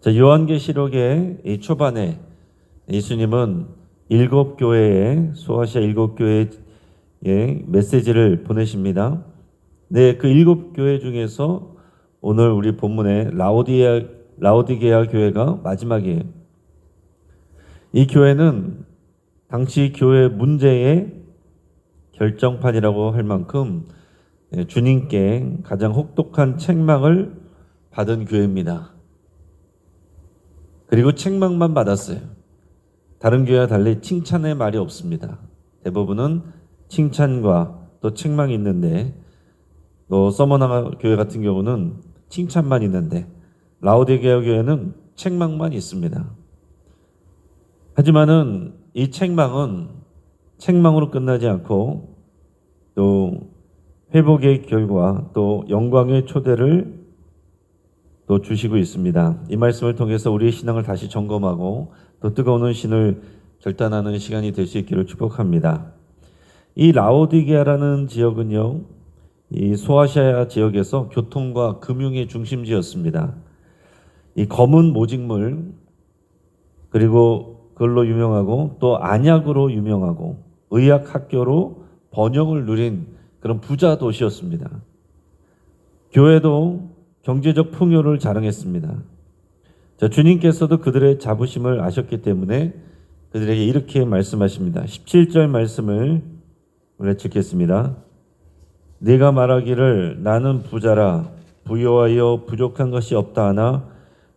자, 요한계시록의 이 초반에 예수님은 일곱 교회에 소아시아 일곱 교회에 메시지를 보내십니다. 네, 그 일곱 교회 중에서 오늘 우리 본문의 라오디게아 교회가 마지막이에요. 이 교회는 당시 교회 문제의 결정판이라고 할 만큼 주님께 가장 혹독한 책망을 받은 교회입니다. 그리고 책망만 받았어요. 다른 교회와 달리 칭찬의 말이 없습니다. 대부분은 칭찬과 또 책망이 있는데, 또 서머나 교회 같은 경우는 칭찬만 있는데 라오디게아 교회는 책망만 있습니다. 하지만은 이 책망은 책망으로 끝나지 않고 또 회복의 결과, 또 영광의 초대를 또 주시고 있습니다. 이 말씀을 통해서 우리의 신앙을 다시 점검하고 또 뜨거운 신을 결단하는 시간이 될 수 있기를 축복합니다. 이 라오디게아라는 지역은요, 이 소아시아 지역에서 교통과 금융의 중심지였습니다. 이 검은 모직물, 그리고 그걸로 유명하고 또 안약으로 유명하고 의학 학교로 번영을 누린 그런 부자 도시였습니다. 교회도 경제적 풍요를 자랑했습니다. 자, 주님께서도 그들의 자부심을 아셨기 때문에 그들에게 이렇게 말씀하십니다. 17절 말씀을 우리가 읽겠습니다. 네가 말하기를 나는 부자라 부유하여 부족한 것이 없다 하나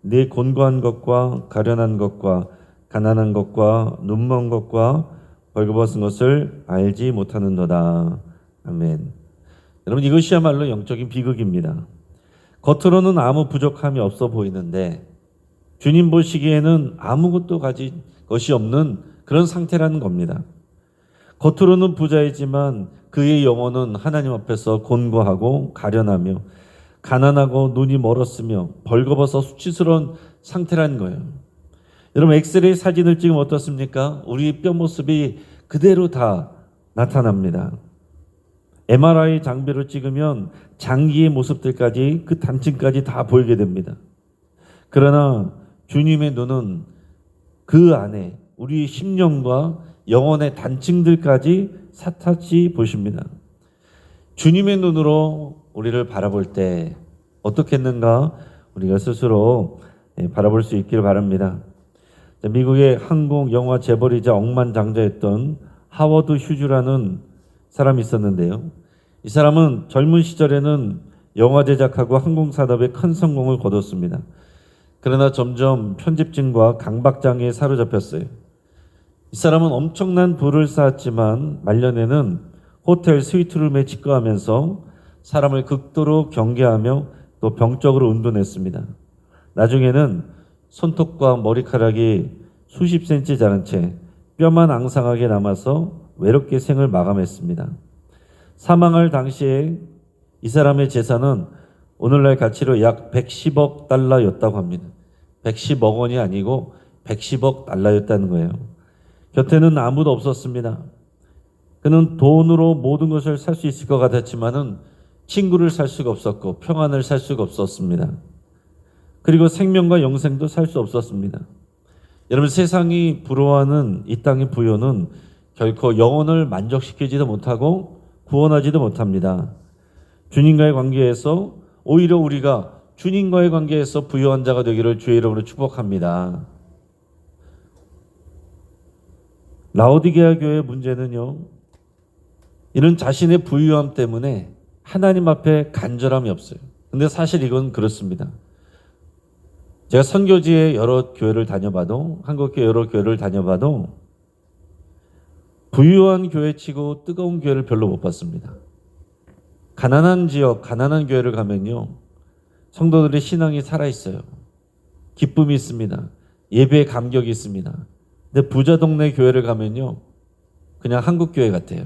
네 곤고한 것과 가련한 것과 가난한 것과 눈먼 것과 벌거벗은 것을 알지 못하는도다. 아멘. 여러분, 이것이야말로 영적인 비극입니다. 겉으로는 아무 부족함이 없어 보이는데 주님 보시기에는 아무것도 가진 것이 없는 그런 상태라는 겁니다. 겉으로는 부자이지만 그의 영혼은 하나님 앞에서 곤고하고 가련하며 가난하고 눈이 멀었으며 벌거벗어 수치스러운 상태라는 거예요. 여러분, 엑스레이 사진을 찍으면 어떻습니까? 우리 뼈 모습이 그대로 다 나타납니다. MRI 장비를 찍으면 장기의 모습들까지, 그 단층까지 다 보이게 됩니다. 그러나 주님의 눈은 그 안에 우리 심령과 영혼의 단층들까지 샅샅이 보십니다. 주님의 눈으로 우리를 바라볼 때 어떻겠는가 우리가 스스로 바라볼 수 있기를 바랍니다. 미국의 항공 영화 재벌이자 억만장자였던 하워드 휴즈라는 사람이 있었는데요. 이 사람은 젊은 시절에는 영화 제작하고 항공산업에 큰 성공을 거뒀습니다. 그러나 점점 편집증과 강박장애에 사로잡혔어요. 이 사람은 엄청난 부를 쌓았지만 말년에는 호텔 스위트룸에 직거하면서 사람을 극도로 경계하며 또 병적으로 운동했습니다. 나중에는 손톱과 머리카락이 수십 센치 자란 채 뼈만 앙상하게 남아서 외롭게 생을 마감했습니다. 사망할 당시에 이 사람의 재산은 오늘날 가치로 약 110억 달러였다고 합니다. 110억 원이 아니고 110억 달러였다는 거예요. 곁에는 아무도 없었습니다. 그는 돈으로 모든 것을 살 수 있을 것 같았지만은 친구를 살 수가 없었고 평안을 살 수가 없었습니다. 그리고 생명과 영생도 살 수 없었습니다. 여러분, 세상이 부러워하는 이 땅의 부여는 결코 영혼을 만족시키지도 못하고 구원하지도 못합니다. 주님과의 관계에서 오히려 우리가 주님과의 관계에서 부유한 자가 되기를 주의 이름으로 축복합니다. 라오디게아 교회의 문제는요, 이런 자신의 부유함 때문에 하나님 앞에 간절함이 없어요. 근데 사실 이건 그렇습니다. 제가 선교지에 여러 교회를 다녀봐도, 한국교회 여러 교회를 다녀봐도 부유한 교회치고 뜨거운 교회를 별로 못 봤습니다. 가난한 지역, 가난한 교회를 가면요, 성도들의 신앙이 살아있어요. 기쁨이 있습니다. 예배에 감격이 있습니다. 근데 부자 동네 교회를 가면요, 그냥 한국 교회 같아요.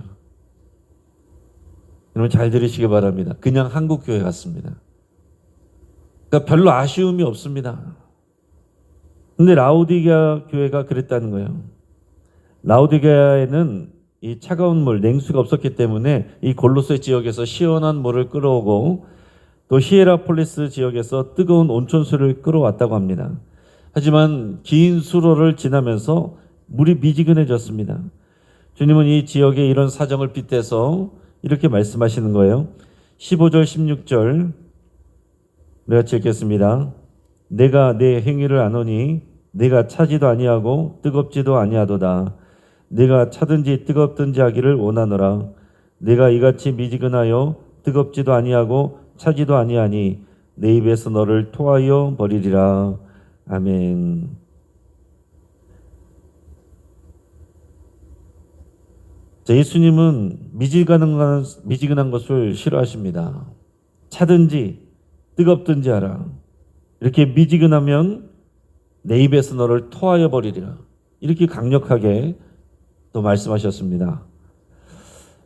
여러분, 잘 들으시기 바랍니다. 그냥 한국 교회 같습니다. 그러니까 별로 아쉬움이 없습니다. 근데 라오디게아 교회가 그랬다는 거예요. 라오디게아에는 이 차가운 물, 냉수가 없었기 때문에 이 골로새 지역에서 시원한 물을 끌어오고 또 히에라폴리스 지역에서 뜨거운 온천수를 끌어왔다고 합니다. 하지만 긴 수로를 지나면서 물이 미지근해졌습니다. 주님은 이 지역의 이런 사정을 빗대서 이렇게 말씀하시는 거예요. 15절 16절 내가 읽겠습니다. 내가 내 행위를 아노니 내가 차지도 아니하고 뜨겁지도 아니하도다. 내가 차든지 뜨겁든지 하기를 원하노라. 내가 이같이 미지근하여 뜨겁지도 아니하고 차지도 아니하니 내 입에서 너를 토하여 버리리라. 아멘. 예수님은 미지근한 것을 싫어하십니다. 차든지 뜨겁든지 하라. 이렇게 미지근하면 내 입에서 너를 토하여 버리리라. 이렇게 강력하게 또 말씀하셨습니다.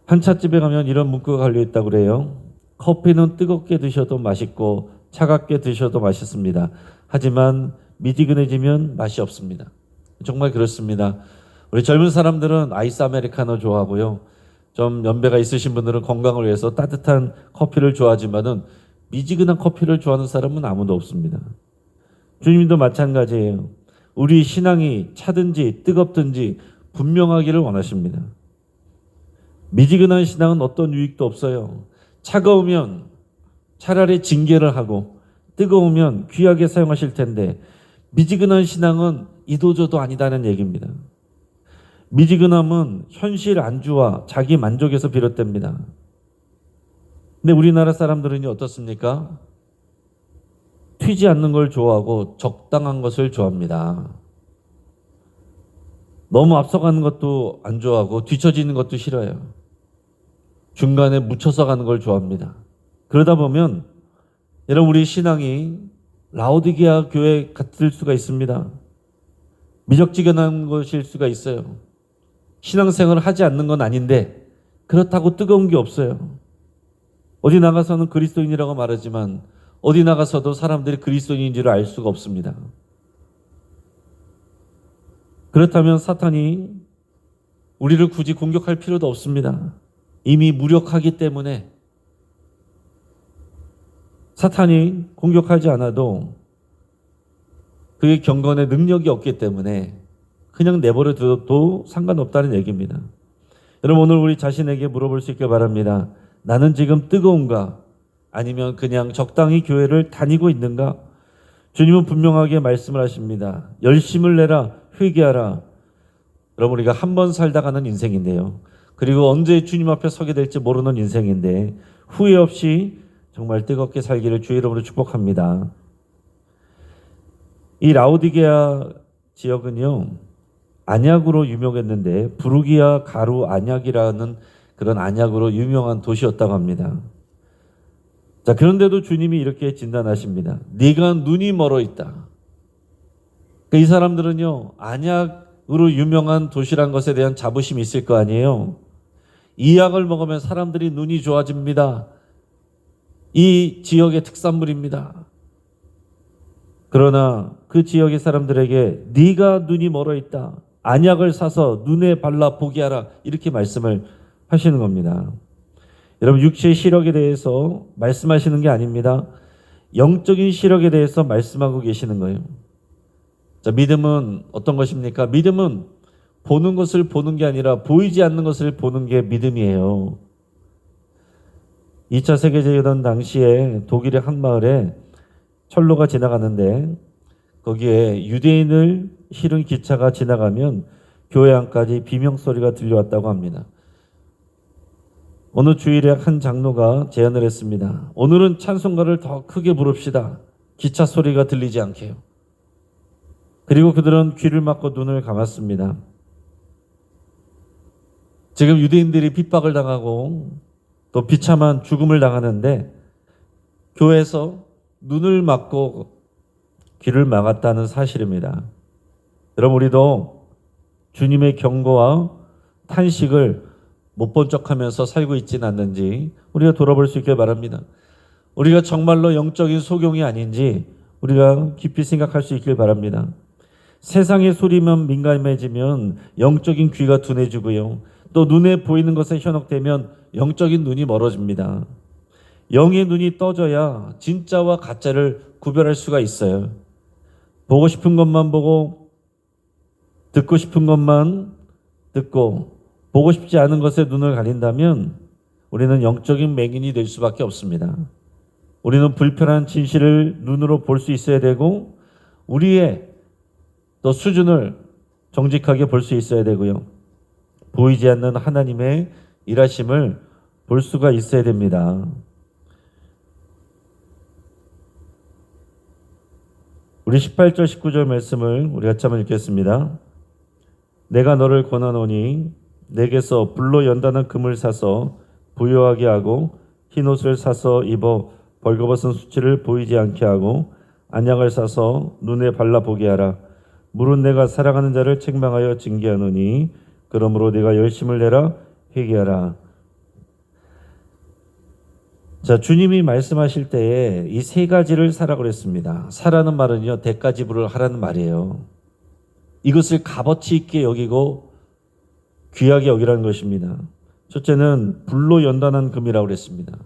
한 찻집에 가면 이런 문구가 걸려 있다고 그래요. 커피는 뜨겁게 드셔도 맛있고 차갑게 드셔도 맛있습니다. 하지만 미지근해지면 맛이 없습니다. 정말 그렇습니다. 우리 젊은 사람들은 아이스 아메리카노 좋아하고요. 좀 연배가 있으신 분들은 건강을 위해서 따뜻한 커피를 좋아하지만은 미지근한 커피를 좋아하는 사람은 아무도 없습니다. 주님도 마찬가지예요. 우리 신앙이 차든지 뜨겁든지 분명하기를 원하십니다. 미지근한 신앙은 어떤 유익도 없어요. 차가우면 차라리 징계를 하고 뜨거우면 귀하게 사용하실 텐데 미지근한 신앙은 이도저도 아니다는 얘기입니다. 미지근함은 현실 안주와 자기 만족에서 비롯됩니다. 근데 우리나라 사람들은 어떻습니까? 튀지 않는 걸 좋아하고 적당한 것을 좋아합니다. 너무 앞서가는 것도 안 좋아하고 뒤처지는 것도 싫어요. 중간에 묻혀서 가는 걸 좋아합니다. 그러다 보면 여러분 우리 신앙이 라오디게아 교회 같을 수가 있습니다. 미적지근한 것일 수가 있어요. 신앙생활을 하지 않는 건 아닌데 그렇다고 뜨거운 게 없어요. 어디 나가서는 그리스도인이라고 말하지만 어디 나가서도 사람들이 그리스도인인지를 알 수가 없습니다. 그렇다면 사탄이 우리를 굳이 공격할 필요도 없습니다. 이미 무력하기 때문에 사탄이 공격하지 않아도 그의 경건의 능력이 없기 때문에 그냥 내버려 둬도 상관없다는 얘기입니다. 여러분 오늘 우리 자신에게 물어볼 수 있길 바랍니다. 나는 지금 뜨거운가? 아니면 그냥 적당히 교회를 다니고 있는가? 주님은 분명하게 말씀을 하십니다. 열심을 내라, 회개하라. 여러분 우리가 한 번 살다 가는 인생인데요. 그리고 언제 주님 앞에 서게 될지 모르는 인생인데 후회 없이 정말 뜨겁게 살기를 주의 이름으로 축복합니다. 이 라오디게아 지역은요. 안약으로 유명했는데 부르기아 가루 안약이라는 그런 안약으로 유명한 도시였다고 합니다. 자, 그런데도 주님이 이렇게 진단하십니다. 네가 눈이 멀어 있다. 이 사람들은요. 안약으로 유명한 도시란 것에 대한 자부심이 있을 거 아니에요. 이 약을 먹으면 사람들이 눈이 좋아집니다. 이 지역의 특산물입니다. 그러나 그 지역의 사람들에게 네가 눈이 멀어 있다. 안약을 사서 눈에 발라 보게 하라. 이렇게 말씀을 하시는 겁니다. 여러분 육체의 시력에 대해서 말씀하시는 게 아닙니다. 영적인 시력에 대해서 말씀하고 계시는 거예요. 자, 믿음은 어떤 것입니까? 믿음은 보는 것을 보는 게 아니라 보이지 않는 것을 보는 게 믿음이에요. 2차 세계대전 당시에 독일의 한 마을에 철로가 지나가는데 거기에 유대인을 실은 기차가 지나가면 교회 안까지 비명소리가 들려왔다고 합니다. 어느 주일에 한 장로가 제안을 했습니다. 오늘은 찬송가를 더 크게 부릅시다. 기차 소리가 들리지 않게요. 그리고 그들은 귀를 막고 눈을 감았습니다. 지금 유대인들이 핍박을 당하고 또 비참한 죽음을 당하는데 교회에서 눈을 막고 귀를 막았다는 사실입니다. 여러분 우리도 주님의 경고와 탄식을 못 본 척하면서 살고 있지는 않는지 우리가 돌아볼 수 있길 바랍니다. 우리가 정말로 영적인 소경이 아닌지 우리가 깊이 생각할 수 있길 바랍니다. 세상의 소리만 민감해지면 영적인 귀가 둔해지고요. 또 눈에 보이는 것에 현혹되면 영적인 눈이 멀어집니다. 영의 눈이 떠져야 진짜와 가짜를 구별할 수가 있어요. 보고 싶은 것만 보고 듣고 싶은 것만 듣고 보고 싶지 않은 것에 눈을 가린다면 우리는 영적인 맹인이 될 수밖에 없습니다. 우리는 불편한 진실을 눈으로 볼 수 있어야 되고 우리의 또 수준을 정직하게 볼 수 있어야 되고요. 보이지 않는 하나님의 일하심을 볼 수가 있어야 됩니다. 우리 18절 19절 말씀을 우리 같이 한번 읽겠습니다. 내가 너를 권하노니 내게서 불로 연단한 금을 사서 부요하게 하고 흰옷을 사서 입어 벌거벗은 수치를 보이지 않게 하고 안약을 사서 눈에 발라보게 하라. 물은 내가 사랑하는 자를 책망하여 징계하노니 그러므로 내가 열심을 내라 회개하라. 자, 주님이 말씀하실 때에 이 세 가지를 사라 그랬습니다. 사라는 말은요, 대가 지불을 하라는 말이에요. 이것을 값어치 있게 여기고 귀하게 여기라는 것입니다. 첫째는 불로 연단한 금이라고 그랬습니다.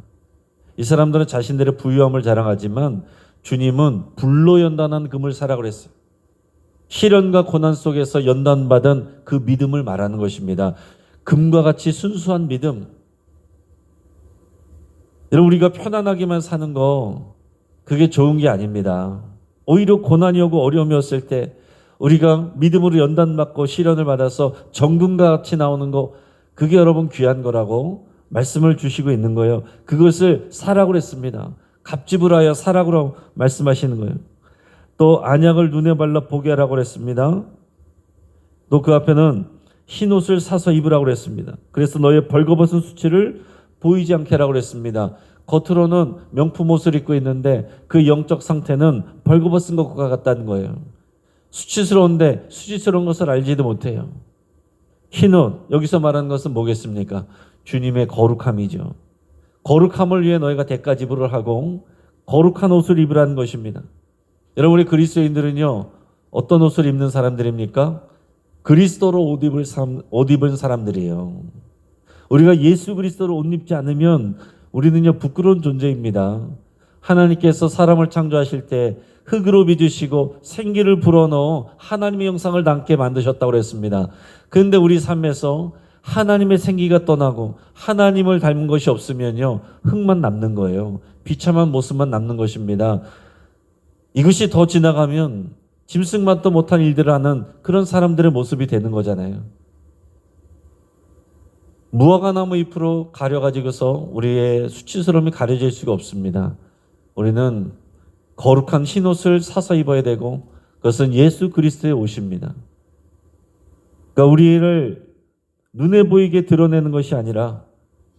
이 사람들은 자신들의 부유함을 자랑하지만 주님은 불로 연단한 금을 사라 그랬어요. 시련과 고난 속에서 연단받은 그 믿음을 말하는 것입니다. 금과 같이 순수한 믿음. 여러분, 우리가 편안하게만 사는 거 그게 좋은 게 아닙니다. 오히려 고난이 오고 어려움이 왔을 때 우리가 믿음으로 연단받고 시련을 받아서 정금과 같이 나오는 거 그게 여러분 귀한 거라고 말씀을 주시고 있는 거예요. 그것을 사라고 그랬습니다. 값지불하여 사라고 말씀하시는 거예요. 또 안약을 눈에 발라 보게 하라고 그랬습니다. 또 그 앞에는 흰옷을 사서 입으라고 그랬습니다. 그래서 너의 벌거벗은 수치를 보이지 않게 하라고 그랬습니다. 겉으로는 명품 옷을 입고 있는데 그 영적 상태는 벌거벗은 것과 같다는 거예요. 수치스러운데 수치스러운 것을 알지도 못해요. 흰옷, 여기서 말하는 것은 뭐겠습니까? 주님의 거룩함이죠. 거룩함을 위해 너희가 대가 지불을 하고 거룩한 옷을 입으라는 것입니다. 여러분, 우리 그리스도인들은요, 어떤 옷을 입는 사람들입니까? 그리스도로 옷 입은 사람들이에요. 우리가 예수 그리스도로 옷 입지 않으면 우리는요, 부끄러운 존재입니다. 하나님께서 사람을 창조하실 때 흙으로 빚으시고 생기를 불어넣어 하나님의 형상을 담게 만드셨다고 그랬습니다. 그런데 우리 삶에서 하나님의 생기가 떠나고 하나님을 닮은 것이 없으면요, 흙만 남는 거예요. 비참한 모습만 남는 것입니다. 이것이 더 지나가면 짐승만도 못한 일들을 하는 그런 사람들의 모습이 되는 거잖아요. 무화과 나무 잎으로 가려가지고서 우리의 수치스러움이 가려질 수가 없습니다. 우리는 거룩한 흰옷을 사서 입어야 되고 그것은 예수 그리스도의 옷입니다. 그러니까 우리를 눈에 보이게 드러내는 것이 아니라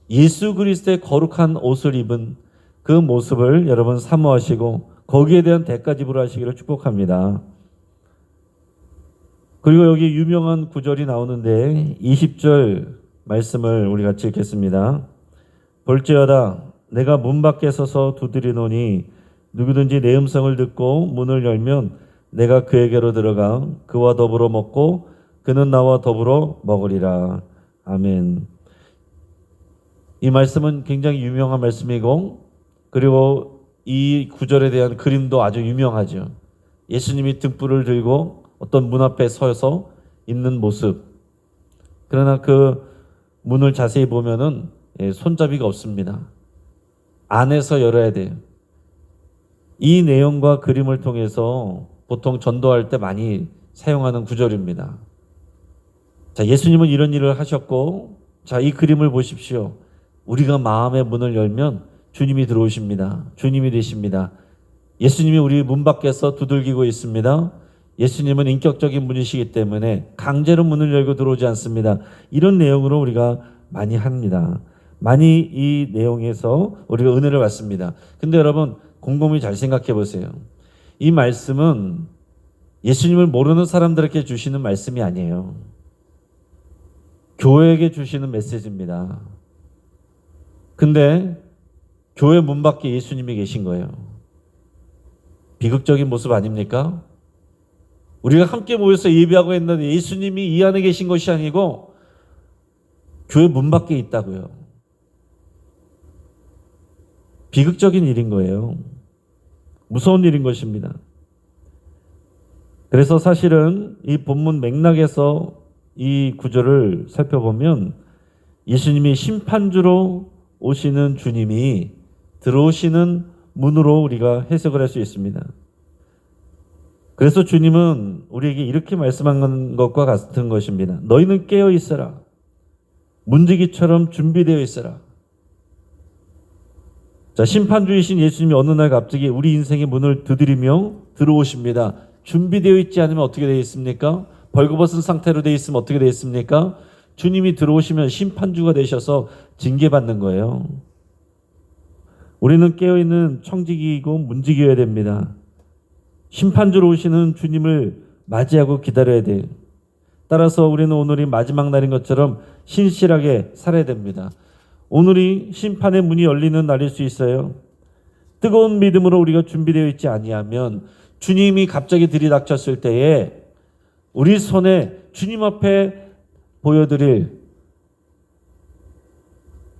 예수 그리스도의 거룩한 옷을 입은 그 모습을 여러분 사모하시고 거기에 대한 대가 지불하시기를 축복합니다. 그리고 여기 유명한 구절이 나오는데 20절 말씀을 우리 같이 읽겠습니다. 볼지어다 내가 문 밖에 서서 두드리노니 누구든지 내 음성을 듣고 문을 열면 내가 그에게로 들어가 그와 더불어 먹고 그는 나와 더불어 먹으리라. 아멘. 이 말씀은 굉장히 유명한 말씀이고 그리고 이 구절에 대한 그림도 아주 유명하죠. 예수님이 등불을 들고 어떤 문 앞에 서서 있는 모습. 그러나 그 문을 자세히 보면은 손잡이가 없습니다. 안에서 열어야 돼요. 이 내용과 그림을 통해서 보통 전도할 때 많이 사용하는 구절입니다. 자, 예수님은 이런 일을 하셨고, 자, 이 그림을 보십시오. 우리가 마음의 문을 열면 주님이 들어오십니다. 주님이 되십니다. 예수님이 우리 문 밖에서 두들기고 있습니다. 예수님은 인격적인 분이시기 때문에 강제로 문을 열고 들어오지 않습니다. 이런 내용으로 우리가 많이 합니다. 많이 이 내용에서 우리가 은혜를 받습니다. 근데 여러분 곰곰이 잘 생각해 보세요. 이 말씀은 예수님을 모르는 사람들에게 주시는 말씀이 아니에요. 교회에게 주시는 메시지입니다. 근데 교회 문 밖에 예수님이 계신 거예요. 비극적인 모습 아닙니까? 우리가 함께 모여서 예배하고 있는데 예수님이 이 안에 계신 것이 아니고 교회 문 밖에 있다고요. 비극적인 일인 거예요. 무서운 일인 것입니다. 그래서 사실은 이 본문 맥락에서 이 구절을 살펴보면 예수님이 심판주로 오시는 주님이 들어오시는 문으로 우리가 해석을 할 수 있습니다. 그래서 주님은 우리에게 이렇게 말씀한 것과 같은 것입니다. 너희는 깨어 있어라. 문지기처럼 준비되어 있어라. 자, 심판주이신 예수님이 어느 날 갑자기 우리 인생의 문을 두드리며 들어오십니다. 준비되어 있지 않으면 어떻게 되어 있습니까? 벌거벗은 상태로 되어 있으면 어떻게 되어 있습니까? 주님이 들어오시면 심판주가 되셔서 징계받는 거예요. 우리는 깨어있는 청지기이고 문지기여야 됩니다. 심판주로 오시는 주님을 맞이하고 기다려야 돼요. 따라서 우리는 오늘이 마지막 날인 것처럼 신실하게 살아야 됩니다. 오늘이 심판의 문이 열리는 날일 수 있어요. 뜨거운 믿음으로 우리가 준비되어 있지 아니하면 주님이 갑자기 들이닥쳤을 때에 우리 손에 주님 앞에 보여드릴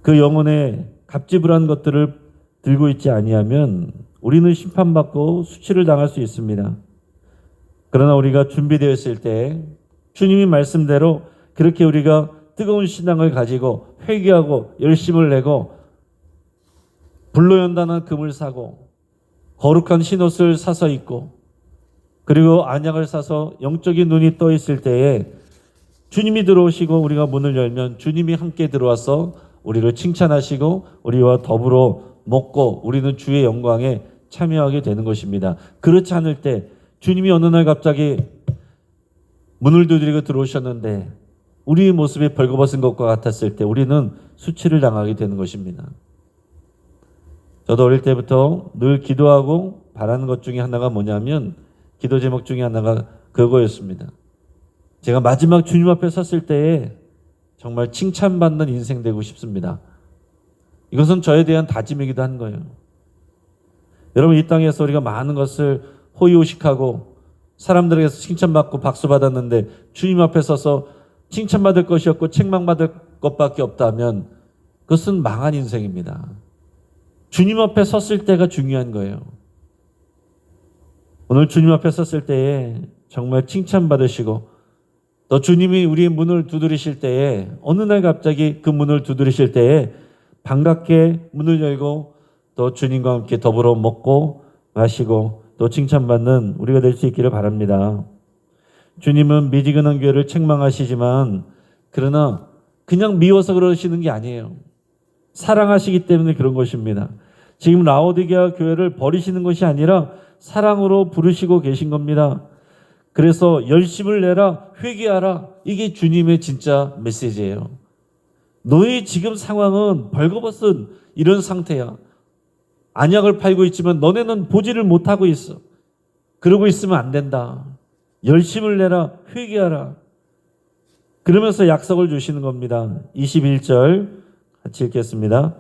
그 영혼의 값지불한 것들을 들고 있지 아니하면 우리는 심판받고 수치를 당할 수 있습니다. 그러나 우리가 준비되어 있을 때 주님이 말씀대로 그렇게 우리가 뜨거운 신앙을 가지고 회개하고 열심을 내고 불로 연단한 금을 사고 거룩한 흰옷을 사서 입고 그리고 안약을 사서 영적인 눈이 떠 있을 때에 주님이 들어오시고 우리가 문을 열면 주님이 함께 들어와서 우리를 칭찬하시고 우리와 더불어 먹고 우리는 주의 영광에 참여하게 되는 것입니다. 그렇지 않을 때 주님이 어느 날 갑자기 문을 두드리고 들어오셨는데 우리의 모습이 벌거벗은 것과 같았을 때 우리는 수치를 당하게 되는 것입니다. 저도 어릴 때부터 늘 기도하고 바라는 것 중에 하나가 뭐냐면 기도 제목 중에 하나가 그거였습니다. 제가 마지막 주님 앞에 섰을 때에 정말 칭찬받는 인생 되고 싶습니다. 이것은 저에 대한 다짐이기도 한 거예요. 여러분, 이 땅에서 우리가 많은 것을 호의호식하고 사람들에게서 칭찬받고 박수받았는데 주님 앞에 서서 칭찬받을 것이 없고 책망받을 것밖에 없다면 그것은 망한 인생입니다. 주님 앞에 섰을 때가 중요한 거예요. 오늘 주님 앞에 섰을 때에 정말 칭찬받으시고 또 주님이 우리의 문을 두드리실 때에 어느 날 갑자기 그 문을 두드리실 때에 반갑게 문을 열고 또 주님과 함께 더불어 먹고 마시고 또 칭찬받는 우리가 될 수 있기를 바랍니다. 주님은 미지근한 교회를 책망하시지만 그러나 그냥 미워서 그러시는 게 아니에요. 사랑하시기 때문에 그런 것입니다. 지금 라오디게아 교회를 버리시는 것이 아니라 사랑으로 부르시고 계신 겁니다. 그래서 열심을 내라, 회개하라. 이게 주님의 진짜 메시지예요. 너의 지금 상황은 벌거벗은 이런 상태야. 안약을 팔고 있지만 너네는 보지를 못하고 있어. 그러고 있으면 안 된다. 열심을 내라, 회개하라. 그러면서 약속을 주시는 겁니다. 21절 같이 읽겠습니다.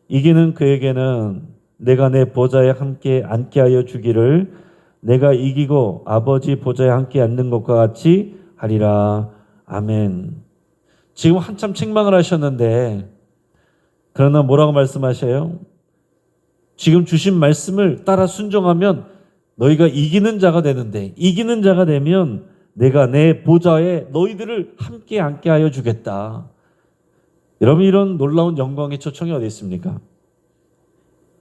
이기는 그에게는 내가 내 보좌에 함께 앉게 하여 주기를 내가 이기고 아버지 보좌에 함께 앉는 것과 같이 하리라. 아멘. 지금 한참 책망을 하셨는데 그러나 뭐라고 말씀하셔요? 지금 주신 말씀을 따라 순종하면 너희가 이기는 자가 되는데 이기는 자가 되면 내가 내 보좌에 너희들을 함께 앉게 하여 주겠다. 여러분, 이런 놀라운 영광의 초청이 어디 있습니까?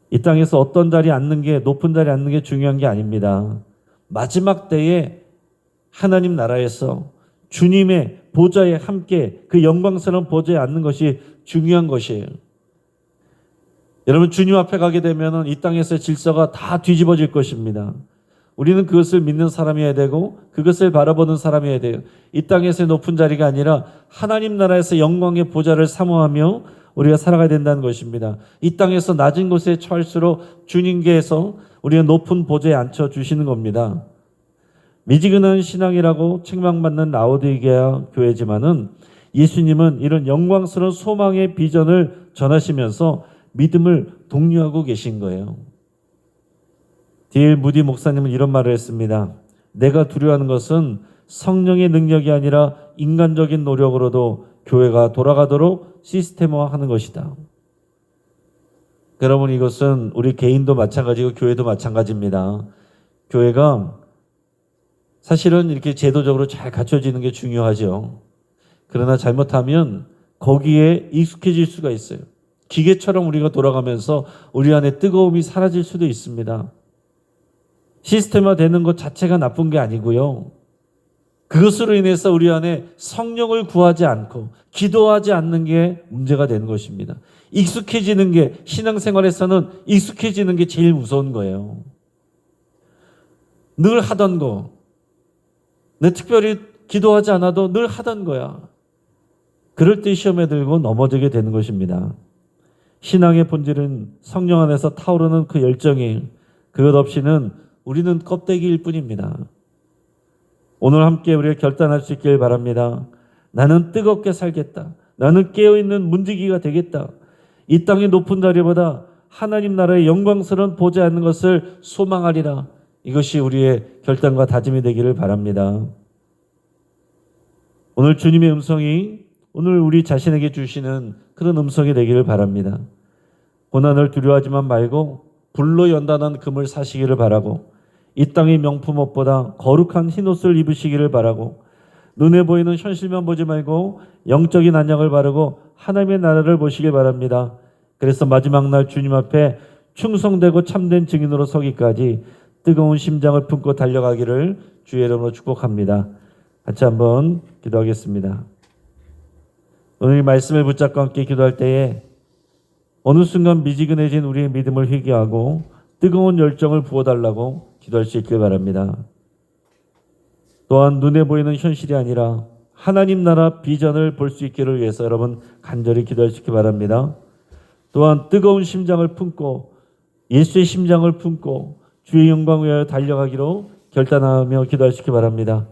이 땅에서 어떤 자리에 앉는 게 높은 자리에 앉는 게 중요한 게 아닙니다. 마지막 때에 하나님 나라에서 주님의 보좌에 함께 그 영광스러운 보좌에 앉는 것이 중요한 것이에요. 여러분, 주님 앞에 가게 되면 이 땅에서의 질서가 다 뒤집어질 것입니다. 우리는 그것을 믿는 사람이어야 되고 그것을 바라보는 사람이어야 돼요. 이 땅에서의 높은 자리가 아니라 하나님 나라에서 영광의 보좌를 사모하며 우리가 살아가야 된다는 것입니다. 이 땅에서 낮은 곳에 처할수록 주님께서 우리가 높은 보좌에 앉혀주시는 겁니다. 미지근한 신앙이라고 책망받는 라오디게아 교회지만은 예수님은 이런 영광스러운 소망의 비전을 전하시면서 믿음을 독려하고 계신 거예요. D.L. 무디 목사님은 이런 말을 했습니다. 내가 두려워하는 것은 성령의 능력이 아니라 인간적인 노력으로도 교회가 돌아가도록 시스템화하는 것이다. 여러분, 이것은 우리 개인도 마찬가지고 교회도 마찬가지입니다. 교회가 사실은 이렇게 제도적으로 잘 갖춰지는 게 중요하죠. 그러나 잘못하면 거기에 익숙해질 수가 있어요. 기계처럼 우리가 돌아가면서 우리 안에 뜨거움이 사라질 수도 있습니다. 시스템화되는 것 자체가 나쁜 게 아니고요. 그것으로 인해서 우리 안에 성령을 구하지 않고 기도하지 않는 게 문제가 되는 것입니다. 익숙해지는 게, 신앙생활에서는 익숙해지는 게 제일 무서운 거예요. 늘 하던 거, 내 특별히 기도하지 않아도 늘 하던 거야. 그럴 때 시험에 들고 넘어지게 되는 것입니다. 신앙의 본질은 성령 안에서 타오르는 그 열정이, 그것 없이는 우리는 껍데기일 뿐입니다. 오늘 함께 우리가 결단할 수 있길 바랍니다. 나는 뜨겁게 살겠다. 나는 깨어있는 문지기가 되겠다. 이 땅의 높은 자리보다 하나님 나라의 영광스러운 보지 않는 것을 소망하리라. 이것이 우리의 결단과 다짐이 되기를 바랍니다. 오늘 주님의 음성이 오늘 우리 자신에게 주시는 그런 음성이 되기를 바랍니다. 고난을 두려워하지만 말고 불로 연단한 금을 사시기를 바라고, 이 땅의 명품 옷보다 거룩한 흰옷을 입으시기를 바라고, 눈에 보이는 현실만 보지 말고 영적인 안녕을 바라고 하나님의 나라를 보시길 바랍니다. 그래서 마지막 날 주님 앞에 충성되고 참된 증인으로 서기까지 뜨거운 심장을 품고 달려가기를 주의 이름으로 축복합니다. 같이 한번 기도하겠습니다. 오늘 이 말씀을 붙잡고 함께 기도할 때에 어느 순간 미지근해진 우리의 믿음을 회개하고 뜨거운 열정을 부어달라고 기도할 수 있길 바랍니다. 또한 눈에 보이는 현실이 아니라 하나님 나라 비전을 볼 수 있기를 위해서 여러분 간절히 기도할 수 있길 바랍니다. 또한 뜨거운 심장을 품고 예수의 심장을 품고 주의 영광을 위하여 달려가기로 결단하며 기도할 수 있길 바랍니다.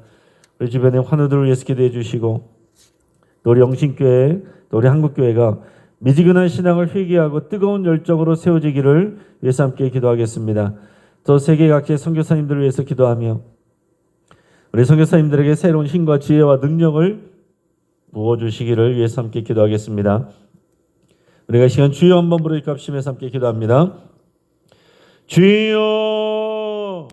우리 주변에 환우들을 위해서 기도해 주시고, 또 우리 영신교회, 또 우리 한국교회가 미지근한 신앙을 회개하고 뜨거운 열정으로 세워지기를 위해서 함께 기도하겠습니다. 또 세계 각지의 선교사님들을 위해서 기도하며 우리 선교사님들에게 새로운 힘과 지혜와 능력을 부어주시기를 위해서 함께 기도하겠습니다. 우리가 시간 주여 한번 부르짖고 합심해서 함께 기도합니다. 주여.